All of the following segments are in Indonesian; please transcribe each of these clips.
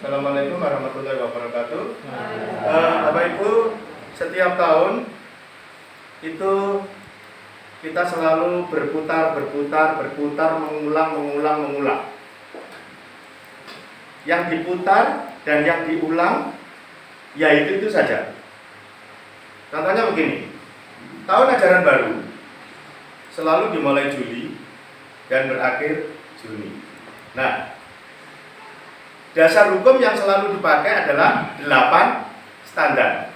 Assalamualaikum warahmatullahi wabarakatuh. Bapak Ibu, setiap tahun itu kita selalu berputar, mengulang. Yang diputar dan yang diulang, ya itu saja. Contohnya begini, tahun ajaran baru selalu dimulai Juli dan berakhir Juni. Nah, dasar hukum yang selalu dipakai adalah 8 standar.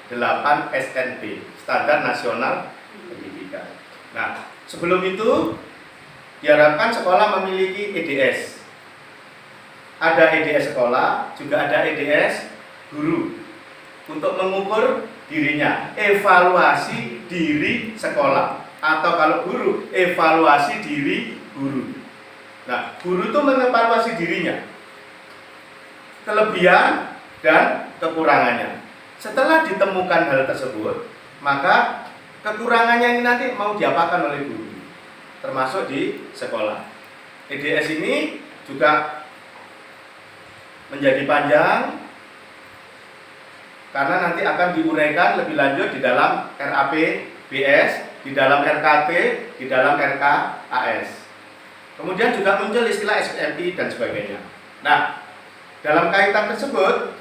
8 SNP, Standar Nasional Pendidikan. Nah, sebelum itu diharapkan sekolah memiliki EDS. Ada EDS sekolah, juga ada EDS guru. Untuk mengukur dirinya, evaluasi diri sekolah. Atau kalau guru, evaluasi diri guru. Nah, guru itu mengevaluasi dirinya, kelebihan dan kekurangannya. Setelah ditemukan hal tersebut, maka kekurangannya ini nanti mau diapakan oleh guru, termasuk di sekolah. EDS ini juga menjadi panjang karena nanti akan diuraikan lebih lanjut di dalam RAPBS, di dalam RKT, di dalam RKAS. Kemudian juga muncul istilah SPMI dan sebagainya. Nah, dalam kaitan tersebut,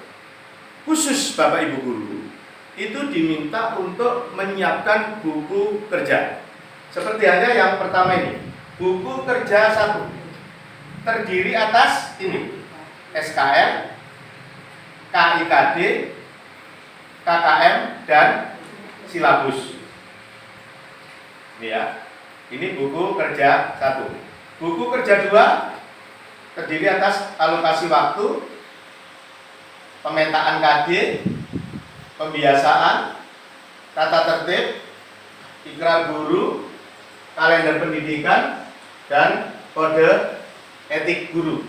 khusus Bapak Ibu guru itu diminta untuk menyiapkan buku kerja. Seperti halnya yang pertama ini, buku kerja 1 terdiri atas ini SKM, KIKD, KKM dan silabus. Ini ya, ini buku kerja 1. Buku kerja 2 terdiri atas alokasi waktu, pemetaan KD, pembiasaan, tata tertib, ikrar guru, kalender pendidikan, dan kode etik guru.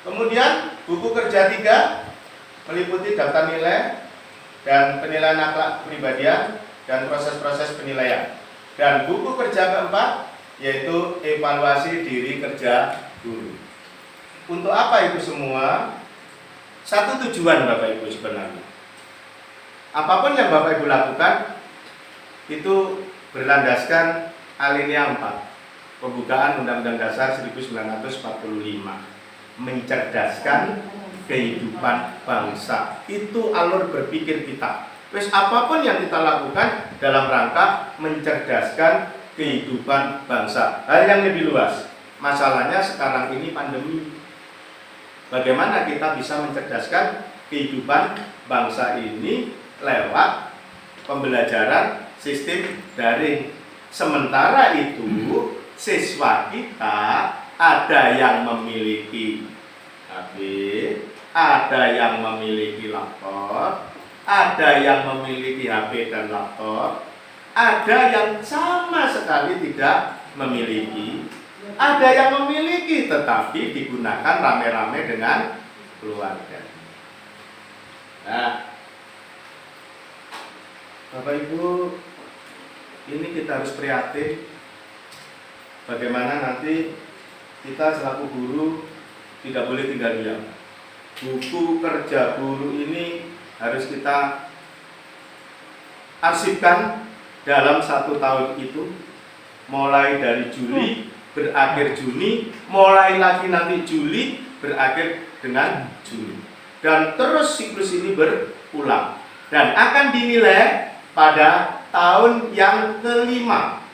Kemudian buku kerja 3 meliputi daftar nilai dan penilaian akhlak kepribadian dan proses-proses penilaian. Dan buku kerja keempat yaitu evaluasi diri kerja guru. Untuk apa itu semua? Satu tujuan Bapak Ibu sebenarnya. Apapun yang Bapak Ibu lakukan itu berlandaskan alinea 4 Pembukaan Undang-Undang Dasar 1945, mencerdaskan kehidupan bangsa. Itu alur berpikir kita. Wes apapun yang kita lakukan dalam rangka mencerdaskan kehidupan bangsa. Hal yang lebih luas. Masalahnya sekarang ini pandemi. Bagaimana kita bisa mencerdaskan kehidupan bangsa ini lewat pembelajaran sistem daring. Sementara itu, siswa kita ada yang memiliki HP, ada yang memiliki laptop, ada yang memiliki HP dan laptop, ada yang sama sekali tidak memiliki, ada yang memiliki tetapi digunakan rame-rame dengan keluarga. Nah, Bapak Ibu, ini kita harus prihatin bagaimana nanti kita selaku guru tidak boleh tinggal diam. Buku kerja guru ini harus kita arsipkan dalam 1 tahun itu, mulai dari Juli berakhir Juni, mulai lagi nanti Juli berakhir dengan Juni, dan terus siklus ini berulang dan akan dinilai pada tahun yang kelima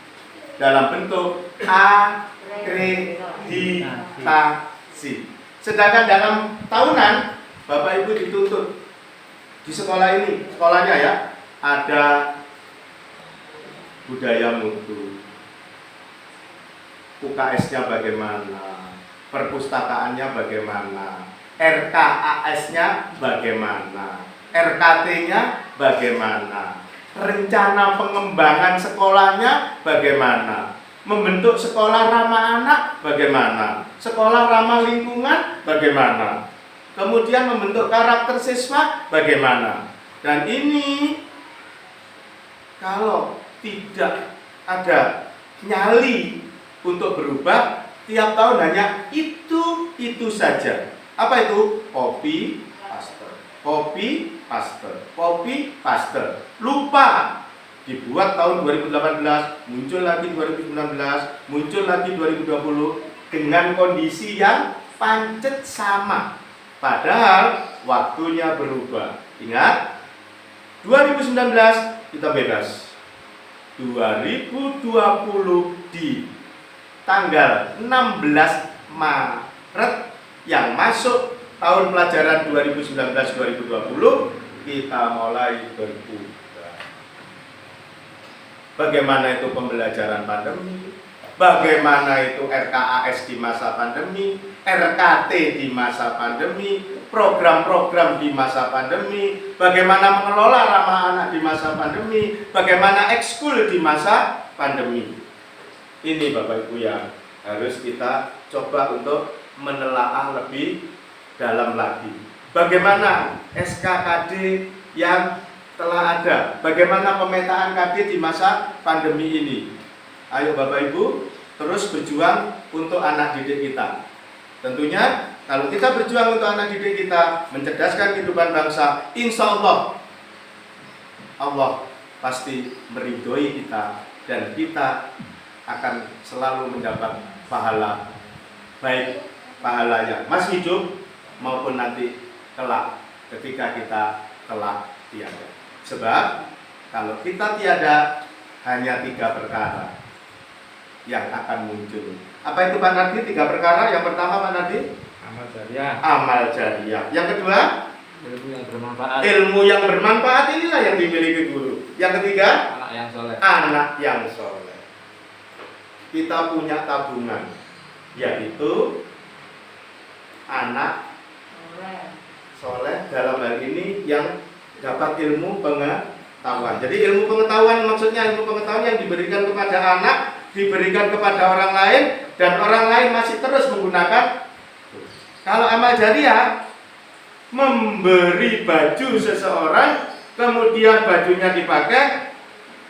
dalam bentuk akreditasi. Sedangkan dalam tahunan Bapak Ibu dituntut di sekolah ini, sekolahnya ya, ada budaya mutu, UKS-nya bagaimana, perpustakaannya bagaimana, RKAS-nya bagaimana, RKT-nya bagaimana, rencana pengembangan sekolahnya bagaimana, membentuk sekolah ramah anak bagaimana, sekolah ramah lingkungan bagaimana, kemudian membentuk karakter siswa bagaimana. Dan ini kalau tidak ada nyali untuk berubah, tiap tahun hanya itu saja. Apa itu? Copy paste. Copy paste. Copy paste. Lupa. Dibuat tahun 2018, muncul lagi 2019, muncul lagi 2020 dengan kondisi yang pancet sama. Padahal waktunya berubah. Ingat, 2019 kita bebas. 2020 di tanggal 16 Maret yang masuk tahun pelajaran 2019-2020 kita mulai berubah. Bagaimana itu pembelajaran pandemi? Bagaimana itu RKAS di masa pandemi, RKT di masa pandemi, program-program di masa pandemi, bagaimana mengelola ramah anak di masa pandemi, bagaimana ekskul di masa pandemi. Ini Bapak Ibu yang harus kita coba untuk menelaah lebih dalam lagi. Bagaimana SKKD yang telah ada, bagaimana pemetaan KD di masa pandemi ini. Ayo Bapak Ibu terus berjuang untuk anak didik kita. Tentunya kalau kita berjuang untuk anak didik kita, mencerdaskan kehidupan bangsa, insya Allah Allah pasti meridhoi kita dan kita akan selalu mendapat pahala, baik pahala yang masih hidup maupun nanti kelak ketika kita kelak tiada. Sebab kalau kita tiada, hanya 3 perkara yang akan muncul. Apa itu Pak Nardi? 3 perkara. Yang pertama Pak Nardi? Amal jariah. Amal jariah. Yang kedua? Ilmu yang bermanfaat. Ilmu yang bermanfaat, inilah yang dimiliki guru. Yang ketiga? Anak yang soleh. Anak yang soleh. Kita punya tabungan, yaitu anak soleh, dalam hal ini yang dapat ilmu pengetahuan. Jadi ilmu pengetahuan maksudnya ilmu pengetahuan yang diberikan kepada anak, diberikan kepada orang lain, dan orang lain masih terus menggunakan. Kalau amal jariah, memberi baju seseorang, kemudian bajunya dipakai,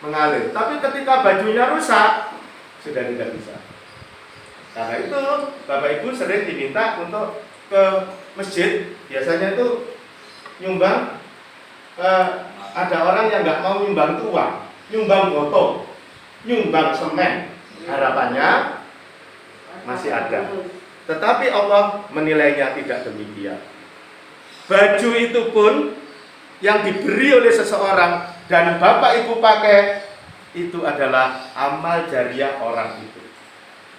mengalir. Tapi ketika bajunya rusak, sudah tidak bisa. Karena itu Bapak Ibu sering diminta untuk ke masjid, biasanya itu nyumbang. Ada orang yang nggak mau nyumbang uang, nyumbang botol, nyumbang semen. Harapannya masih ada. Tetapi Allah menilainya tidak demikian. Baju itu pun yang diberi oleh seseorang dan Bapak Ibu pakai, itu adalah amal jariah orang itu.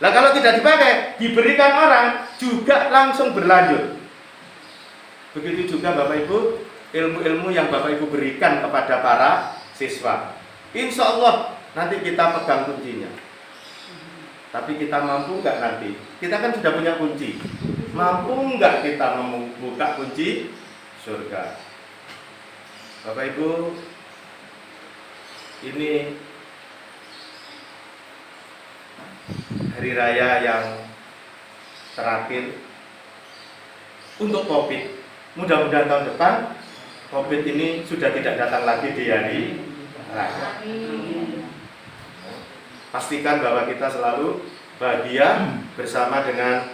Nah kalau tidak dipakai, diberikan orang, juga langsung berlanjut. Begitu juga Bapak Ibu, ilmu-ilmu yang Bapak Ibu berikan kepada para siswa, insya Allah nanti kita pegang kuncinya. Tapi kita mampu nggak nanti? Kita kan sudah punya kunci. Mampu nggak kita membuka kunci surga? Bapak Ibu, ini hari raya yang terakhir untuk COVID. Mudah-mudahan tahun depan COVID ini sudah tidak datang lagi di hari raya. Pastikan bahwa kita selalu bahagia bersama dengan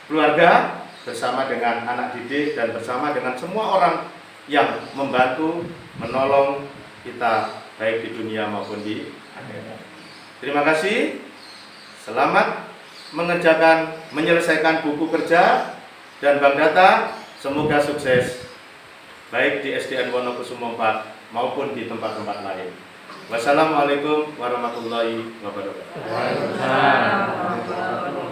keluarga, bersama dengan anak didik, dan bersama dengan semua orang yang membantu, menolong kita baik di dunia maupun di akhirat. Terima kasih. Selamat mengerjakan, menyelesaikan buku kerja dan bank data. Semoga sukses baik di SDN Wonokusumo 4 maupun di tempat-tempat lain. Wassalamualaikum warahmatullahi wabarakatuh. Waalaikumsalam.